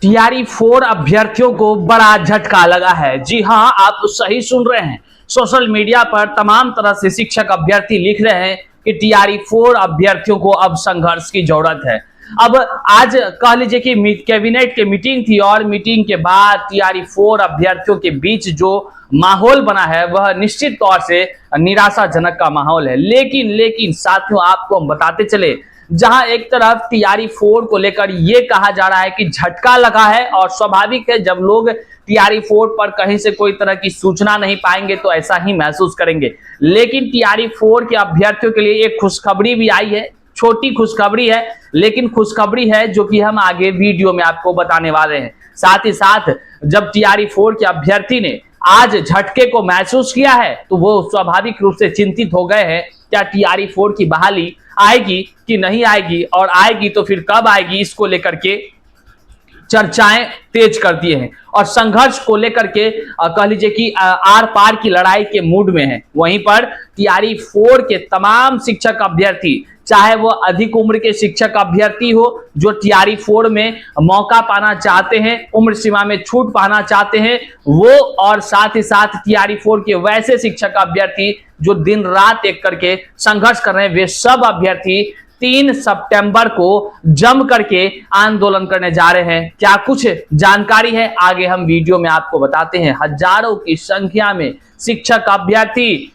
TRE 4 अभ्यर्थियों को बड़ा झटका लगा है। जी हां, आप तो सही सुन रहे हैं। सोशल मीडिया पर तमाम तरह से शिक्षक अभ्यर्थी लिख रहे हैं कि टीआरई 4 अभ्यर्थियों को अब संघर्ष की जरूरत है। अब आज कह लीजिए कि कैबिनेट की मीटिंग थी और मीटिंग के बाद टीआरई 4 अभ्यर्थियों के बीच जो माहौल बना है वह निश्चित तौर से निराशाजनक का माहौल है। लेकिन साथियों, आपको हम बताते चले, जहां एक तरफ टीआरई 4 को लेकर यह कहा जा रहा है कि झटका लगा है और स्वाभाविक है, जब लोग टीआरई 4 पर कहीं से कोई तरह की सूचना नहीं पाएंगे तो ऐसा ही महसूस करेंगे। लेकिन टीआरई 4 के अभ्यर्थियों के लिए एक खुशखबरी भी आई है। छोटी खुशखबरी है, लेकिन खुशखबरी है जो कि हम आगे वीडियो में आपको बताने वाले हैं। साथ ही साथ जब टीआरई 4 के अभ्यर्थी ने आज झटके को महसूस किया है तो वो स्वाभाविक रूप से चिंतित हो गए हैं। क्या टीआरई 4 की बहाली आएगी कि नहीं आएगी, और आएगी तो फिर कब आएगी, इसको लेकर के चर्चाएं तेज कर दिए हैं और संघर्ष को लेकर के कह लीजिए कि आर पार की लड़ाई के मूड में है। वहीं पर टीआरई 4 के तमाम शिक्षक अभ्यर्थी, चाहे वो अधिक उम्र के शिक्षक अभ्यर्थी हो जो टीआरई 4 में मौका पाना चाहते हैं, उम्र सीमा में छूट पाना चाहते हैं वो, और साथ ही साथ टीआरई 4 के वैसे शिक्षक अभ्यर्थी जो दिन रात एक करके संघर्ष कर रहे हैं, वे सब अभ्यर्थी 3 सितंबर को जम करके आंदोलन करने जा रहे हैं। क्या कुछ जानकारी है, आगे हम वीडियो में आपको बताते हैं। हजारों की संख्या में शिक्षक अभ्यर्थी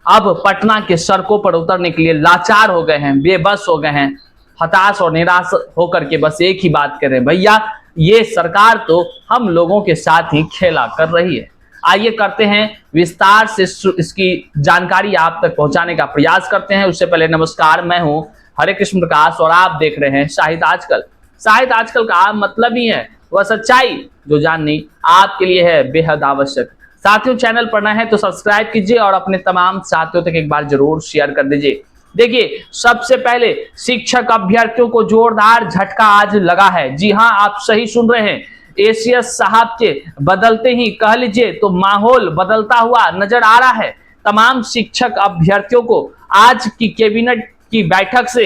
अब पटना के सड़कों पर उतरने के लिए लाचार हो गए हैं, बेबस हो गए हैं, हताश और निराश होकर के बस एक ही बात कर रहे हैं, भैया ये सरकार तो हम लोगों के साथ ही खेला कर रही है। आइए करते हैं विस्तार से इसकी जानकारी आप तक पहुंचाने का प्रयास करते हैं। उससे पहले नमस्कार, मैं हूं हरे कृष्ण प्रकाश और आप देख रहे हैं साहित्य आजकल। साहित्य आजकल का मतलब ही है वह सच्चाई जो जाननी आपके लिए है बेहद आवश्यक। साथियों, चैनल पर नए हैं तो सब्सक्राइब कीजिए और अपने तमाम साथियों तक एक बार जरूर शेयर कर दीजिए। देखिए, सबसे पहले शिक्षक अभ्यर्थियों को जोरदार झटका आज लगा है। जी हां, आप सही सुन रहे हैं। एसीएस साहब के बदलते ही कह लीजिए तो माहौल बदलता हुआ नजर आ रहा है। तमाम शिक्षक अभ्यर्थियों को आज की कैबिनेट की बैठक से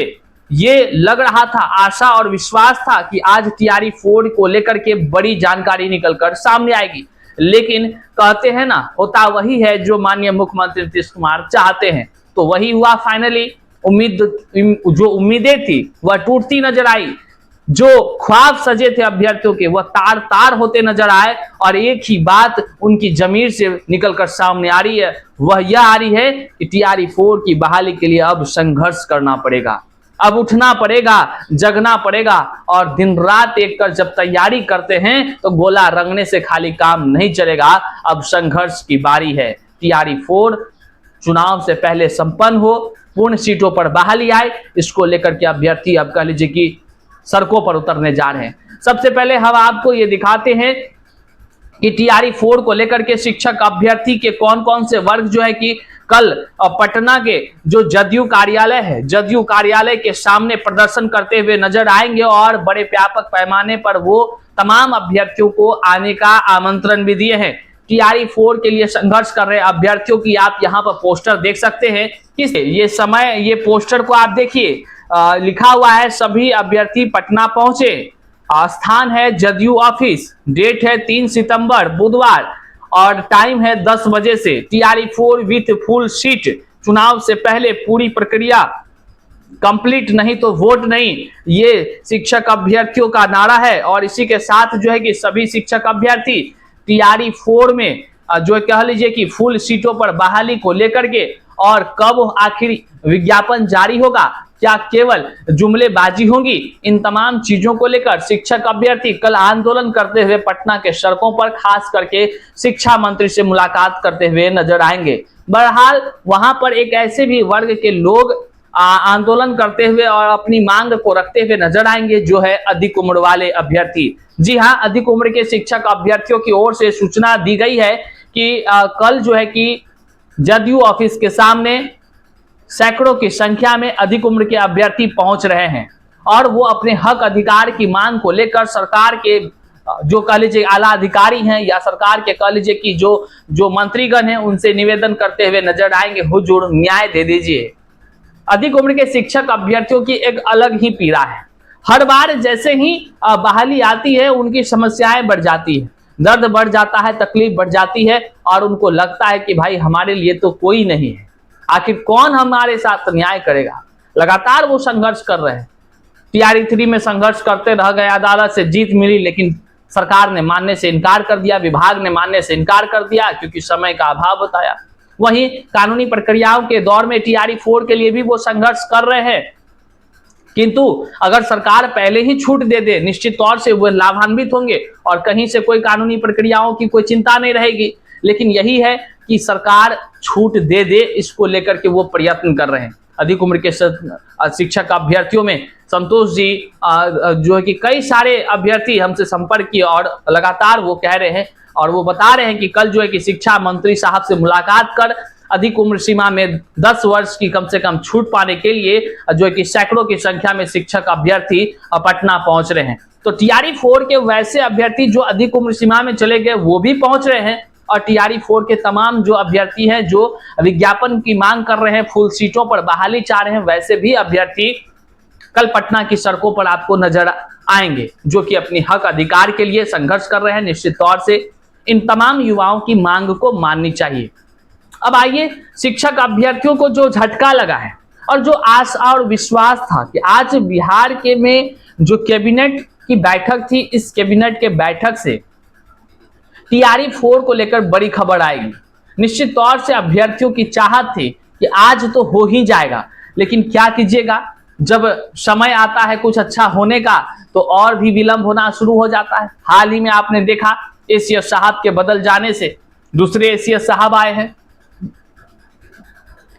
ये लग रहा था, आशा और विश्वास था कि आज टीआरई 4 को लेकर के बड़ी जानकारी निकलकर सामने आएगी। लेकिन कहते हैं ना, होता वही है जो माननीय मुख्यमंत्री नीतीश कुमार चाहते हैं, तो वही हुआ। फाइनली जो उम्मीदें थी वह टूटती नजर आई। जो ख्वाब सजे थे अभ्यर्थियों के वह तार तार होते नजर आए, और एक ही बात उनकी जमीर से निकलकर सामने आ रही है, वह यह आ रही है कि टीआरई 4 की बहाली के लिए अब संघर्ष करना पड़ेगा, अब उठना पड़ेगा, जगना पड़ेगा। और दिन रात एक कर जब तैयारी करते हैं तो गोला रंगने से खाली काम नहीं चलेगा। अब संघर्ष की बारी है। टीआरई 4 चुनाव से पहले संपन्न हो, पूर्ण सीटों पर बहाली आए, इसको लेकर के अभ्यर्थी अब कह लीजिए कि सड़कों पर उतरने जा रहे हैं। सबसे पहले हम आपको ये दिखाते हैं कि टीआरई 4 को लेकर के शिक्षक अभ्यर्थी के कौन कौन से वर्ग जो है कि कल पटना के जो जदयू कार्यालय है, जदयू कार्यालय के सामने प्रदर्शन करते हुए नजर आएंगे, और बड़े व्यापक पैमाने पर वो तमाम अभ्यर्थियों को आने का आमंत्रण भी दिए हैं। टीआरई 4 के लिए संघर्ष कर रहे अभ्यर्थियों की आप यहाँ पर पोस्टर देख सकते हैं। किस ये समय ये पोस्टर को आप देखिए, लिखा हुआ है सभी अभ्यर्थी पटना पहुंचे, स्थान है जदयू ऑफिस, डेट है 3 सितंबर बुधवार, और टाइम है 10 बजे से। टीआरई 4 विथ फुल सीट, चुनाव से पहले पूरी प्रक्रिया कंप्लीट, नहीं तो वोट नहीं, ये शिक्षक अभ्यर्थियों का नारा है। और इसी के साथ जो है कि सभी शिक्षक अभ्यर्थी टीआरई 4 में जो कह लीजिए कि फुल सीटों पर बहाली को लेकर के, और कब आखिर विज्ञापन जारी होगा, क्या केवल जुमलेबाजी होगी, इन तमाम चीजों को लेकर शिक्षक अभ्यर्थी कल आंदोलन करते हुए पटना के सड़कों पर खास करके शिक्षा मंत्री से मुलाकात करते हुए नजर आएंगे। बहरहाल वहां पर एक ऐसे भी वर्ग के लोग आंदोलन करते हुए और अपनी मांग को रखते हुए नजर आएंगे जो है अधिक उम्र वाले अभ्यर्थी। जी हाँ, अधिक उम्र के शिक्षक अभ्यर्थियों की ओर से सूचना दी गई है कि कल जो है कि जदयू ऑफिस के सामने सैकड़ों की संख्या में अधिक उम्र के अभ्यर्थी पहुंच रहे हैं, और वो अपने हक अधिकार की मांग को लेकर सरकार के जो कह लीजिए आला अधिकारी हैं या सरकार के कह लीजिए कि जो मंत्रीगण हैं उनसे निवेदन करते हुए नजर आएंगे, हुजूर न्याय दे दीजिए। अधिक उम्र के शिक्षक अभ्यर्थियों की एक अलग ही पीड़ा है। हर बार जैसे ही बहाली आती है उनकी समस्याएं बढ़ जाती है, दर्द बढ़ जाता है, तकलीफ बढ़ जाती है और उनको लगता है कि भाई हमारे लिए तो कोई नहीं है, आखिर कौन हमारे साथ न्याय करेगा। लगातार वो संघर्ष कर रहे हैं। टीआरई 3 में संघर्ष करते रह गए, अदालत से जीत मिली लेकिन सरकार ने मानने से इनकार कर दिया, विभाग ने मानने से इनकार कर दिया क्योंकि समय का अभाव बताया। वहीं कानूनी प्रक्रियाओं के दौर में टीआरई 4 के लिए भी वो संघर्ष कर रहे हैं, किंतु अगर सरकार पहले ही छूट दे दे निश्चित तौर से वो लाभान्वित होंगे और कहीं से कोई कानूनी प्रक्रियाओं की कोई चिंता नहीं रहेगी। लेकिन यही है कि सरकार छूट दे दे, इसको लेकर के वो प्रयत्न कर रहे हैं। अधिक उम्र के शिक्षक अभ्यर्थियों में संतोष जी जो है कि कई सारे अभ्यर्थी हमसे संपर्क किए और लगातार वो कह रहे हैं और वो बता रहे हैं कि कल जो है कि शिक्षा मंत्री साहब से मुलाकात कर अधिक उम्र सीमा में 10 वर्ष की कम से कम छूट पाने के लिए जो है कि सैकड़ों की संख्या में शिक्षक अभ्यर्थी पटना पहुंच रहे हैं। तो टीआरई 4 के वैसे अभ्यर्थी जो अधिक उम्र सीमा में चले गए वो भी पहुंच रहे हैं और टीआरई 4 के तमाम जो अभ्यर्थी हैं जो विज्ञापन की मांग कर रहे हैं, फुल सीटों पर बहाली चाह रहे हैं, वैसे भी अभ्यर्थी कल पटना की सड़कों पर आपको नजर आएंगे जो कि अपनी हक अधिकार के लिए संघर्ष कर रहे हैं। निश्चित तौर से इन तमाम युवाओं की मांग को माननी चाहिए। अब आइए, शिक्षक अभ्यर्थियों को जो झटका लगा है और जो आशा और विश्वास था कि आज बिहार के में जो कैबिनेट की बैठक थी, इस कैबिनेट के बैठक से टीआरई 4 को लेकर बड़ी खबर आएगी। निश्चित तौर से अभ्यर्थियों की चाहत थी कि आज तो हो ही जाएगा, लेकिन क्या कीजिएगा, जब समय आता है कुछ अच्छा होने का तो और भी विलंब होना शुरू हो जाता है। हाल ही में आपने देखा एसीएस साहब के बदल जाने से दूसरे एसीएस साहब आए हैं,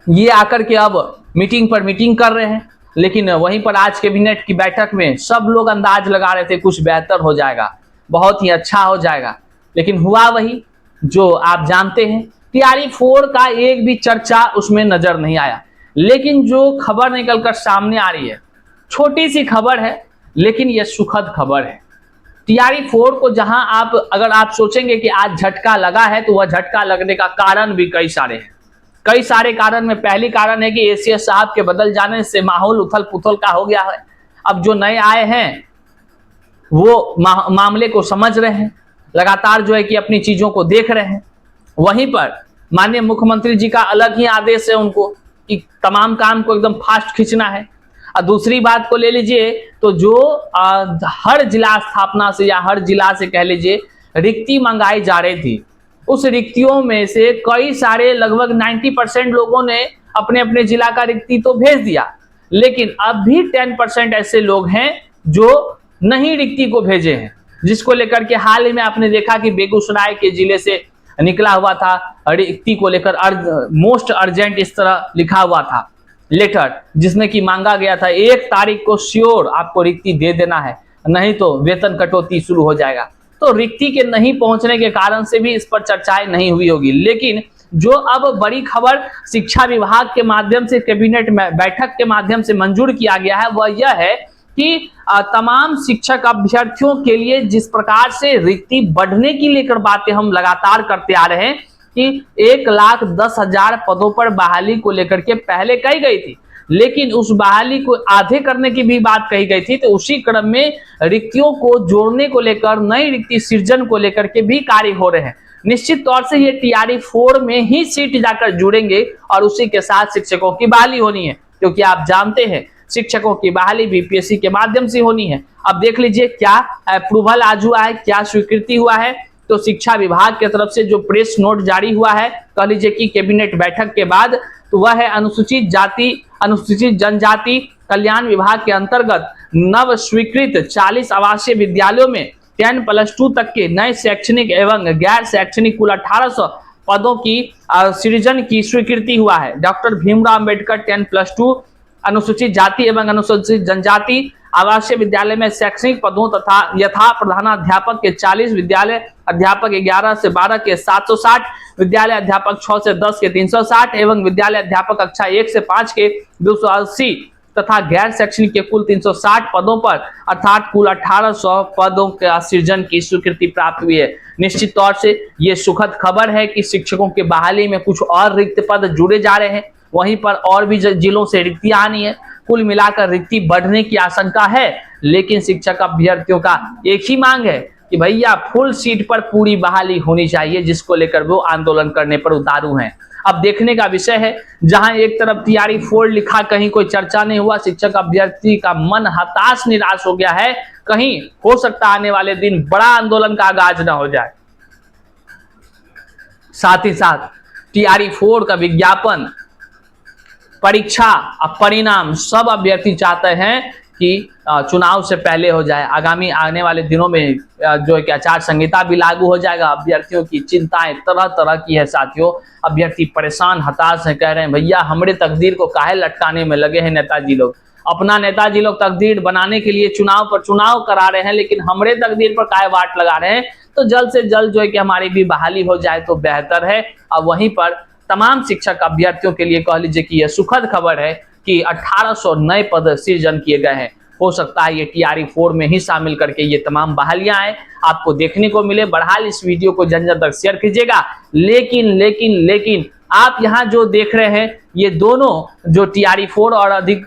ये आकर के अब मीटिंग पर मीटिंग कर रहे हैं, लेकिन वहीं पर आज कैबिनेट की बैठक में सब लोग अंदाज लगा रहे थे कुछ बेहतर हो जाएगा, बहुत ही अच्छा हो जाएगा, लेकिन हुआ वही जो आप जानते हैं। टीआरई 4 का एक भी चर्चा उसमें नजर नहीं आया। लेकिन जो खबर निकलकर सामने आ रही है, छोटी सी खबर है लेकिन यह सुखद खबर है। टीआरई 4 को जहां अगर आप सोचेंगे कि आज झटका लगा है तो वह झटका लगने का कारण भी कई सारे हैं। कई सारे कारण में पहली कारण है कि एसीएस साहब के बदल जाने से माहौल उथल पुथल का हो गया है। अब जो नए आए हैं वो मामले को समझ रहे हैं, लगातार जो है कि अपनी चीजों को देख रहे हैं। वहीं पर माननीय मुख्यमंत्री जी का अलग ही आदेश है उनको कि तमाम काम को एकदम फास्ट खींचना है। और दूसरी बात को ले लीजिए तो जो हर जिला स्थापना से या हर जिला से कह लीजिए रिक्ति मंगाई जा रही थी, उस रिक्तियों में से कई सारे लगभग 90% लोगों ने अपने अपने जिला का रिक्ति तो भेज दिया, लेकिन अब भी 10% ऐसे लोग हैं जो नहीं रिक्ति को भेजे हैं, जिसको लेकर के हाल ही में आपने देखा कि बेगूसराय के जिले से निकला हुआ था रिक्ति को लेकर मोस्ट अर्जेंट इस तरह लिखा हुआ था लेटर, जिसमें कि मांगा गया था 1 तारीख को श्योर आपको रिक्ति दे देना है, नहीं तो वेतन कटौती शुरू हो जाएगा। तो रिक्ति के नहीं पहुंचने के कारण से भी इस पर चर्चाएं नहीं हुई होगी। लेकिन जो अब बड़ी खबर शिक्षा विभाग के माध्यम से कैबिनेट बैठक के माध्यम से मंजूर किया गया है वह यह है कि तमाम शिक्षक अभ्यर्थियों के लिए जिस प्रकार से रिक्ति बढ़ने की लेकर बातें हम लगातार करते आ रहे हैं कि 1,10,000 पदों पर बहाली को लेकर के पहले कही गई थी, लेकिन उस बहाली को आधे करने की भी बात कही गई थी। तो उसी क्रम में रिक्तियों को जोड़ने को लेकर, नई रिक्ति सृजन को लेकर के भी कार्य हो रहे हैं। निश्चित तौर से ये टीआरई 4 में ही सीट जाकर जुड़ेंगे और उसी के साथ शिक्षकों की बहाली होनी है, क्योंकि आप जानते हैं शिक्षकों की बहाली बीपीएससी के माध्यम से होनी है। अब देख लीजिए क्या अप्रूवल आज हुआ है, क्या स्वीकृति हुआ है। तो शिक्षा विभाग की तरफ से जो प्रेस नोट जारी हुआ है, कह लीजिए कि कैबिनेट बैठक के बाद, तो वह है अनुसूचित जाति अनुसूचित जनजाति कल्याण विभाग के अंतर्गत नव स्वीकृत 40 आवासीय विद्यालयों में 10+2 तक के नए शैक्षणिक एवं गैर शैक्षणिक कुल 1800 पदों की सृजन की स्वीकृति हुआ है। डॉक्टर भीमराव अंबेडकर 10+2 अनुसूचित जाति एवं अनुसूचित जनजाति आवासीय विद्यालय में शैक्षणिक पदों तथा यथा प्रधानाध्यापक के 40, विद्यालय अध्यापक 11 से 12 के 760, विद्यालय अध्यापक 6 से 10 के 360 एवं विद्यालय अध्यापक कक्षा 1 से 5 के 280 तथा गैर शैक्षणिक के कुल 360 पदों पर अर्थात कुल 1800 पदों का सृजन की स्वीकृति प्राप्त हुई है। निश्चित तौर से ये सुखद खबर है कि शिक्षकों की बहाली में कुछ और रिक्त पद जुड़े जा रहे हैं, वहीं पर और भी जिलों से रिक्तियां आनी है। कुल मिलाकर रिक्ति बढ़ने की आशंका है, लेकिन शिक्षक अभ्यर्थियों का एक ही मांग है कि भैया फुल सीट पर पूरी बहाली होनी चाहिए, जिसको लेकर वो आंदोलन करने पर उतारू हैं। अब देखने का विषय है, जहां एक तरफ तैयारी 4 लिखा, कहीं कोई चर्चा नहीं हुआ, शिक्षक अभ्यर्थी का मन हताश निराश हो गया है, कहीं हो सकता आने वाले दिन बड़ा आंदोलन का आगाज न हो जाए। साथ ही साथ तैयारी 4 का विज्ञापन, परीक्षा और परिणाम सब अभ्यर्थी चाहते हैं कि चुनाव से पहले हो जाए। आगामी आने वाले दिनों में जो है कि आचार संहिता भी लागू हो जाएगा। अभ्यर्थियों की चिंताएं तरह तरह की है साथियों। अभ्यर्थी परेशान हताश हैं, कह रहे हैं भैया हमरे तकदीर को काहे लटकाने में लगे हैं नेताजी लोग। अपना नेताजी लोग तकदीर बनाने के लिए चुनाव पर चुनाव करा रहे हैं, लेकिन हमरे तकदीर पर काहे वाट लगा रहे हैं। तो जल्द से जल्द जो है कि हमारी भी बहाली हो जाए तो बेहतर है। और वहीं पर तमाम शिक्षक अभ्यर्थियों के लिए कह लीजिए कि यह सुखद खबर है कि 1800 नए पद सृजन किए गए हैं। हो सकता है ये तैयारी 4 में ही शामिल करके ये तमाम बहालियां आए, आपको देखने को मिले। बहरहाल इस वीडियो को जन जन तक शेयर कीजिएगा। लेकिन आप यहाँ जो देख रहे हैं, ये दोनों जो तैयारी 4 और अधिक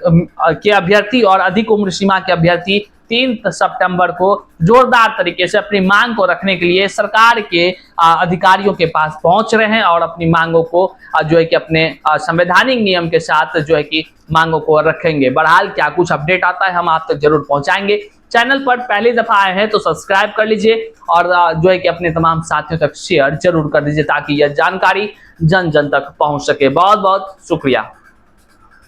के अभ्यर्थी और अधिक उम्र सीमा के अभ्यर्थी 3 सितंबर को जोरदार तरीके से अपनी मांग को रखने के लिए सरकार के अधिकारियों के पास पहुंच रहे हैं और अपनी मांगों को जो है कि अपने संवैधानिक नियम के साथ जो है कि मांगों को रखेंगे। बहरहाल क्या कुछ अपडेट आता है हम आप तक जरूर पहुंचाएंगे। चैनल पर पहली दफा आए हैं तो सब्सक्राइब कर लीजिए और जो है कि अपने तमाम साथियों तक शेयर जरूर कर दीजिए, ताकि यह जानकारी जन जन तक पहुंच सके। बहुत बहुत शुक्रिया।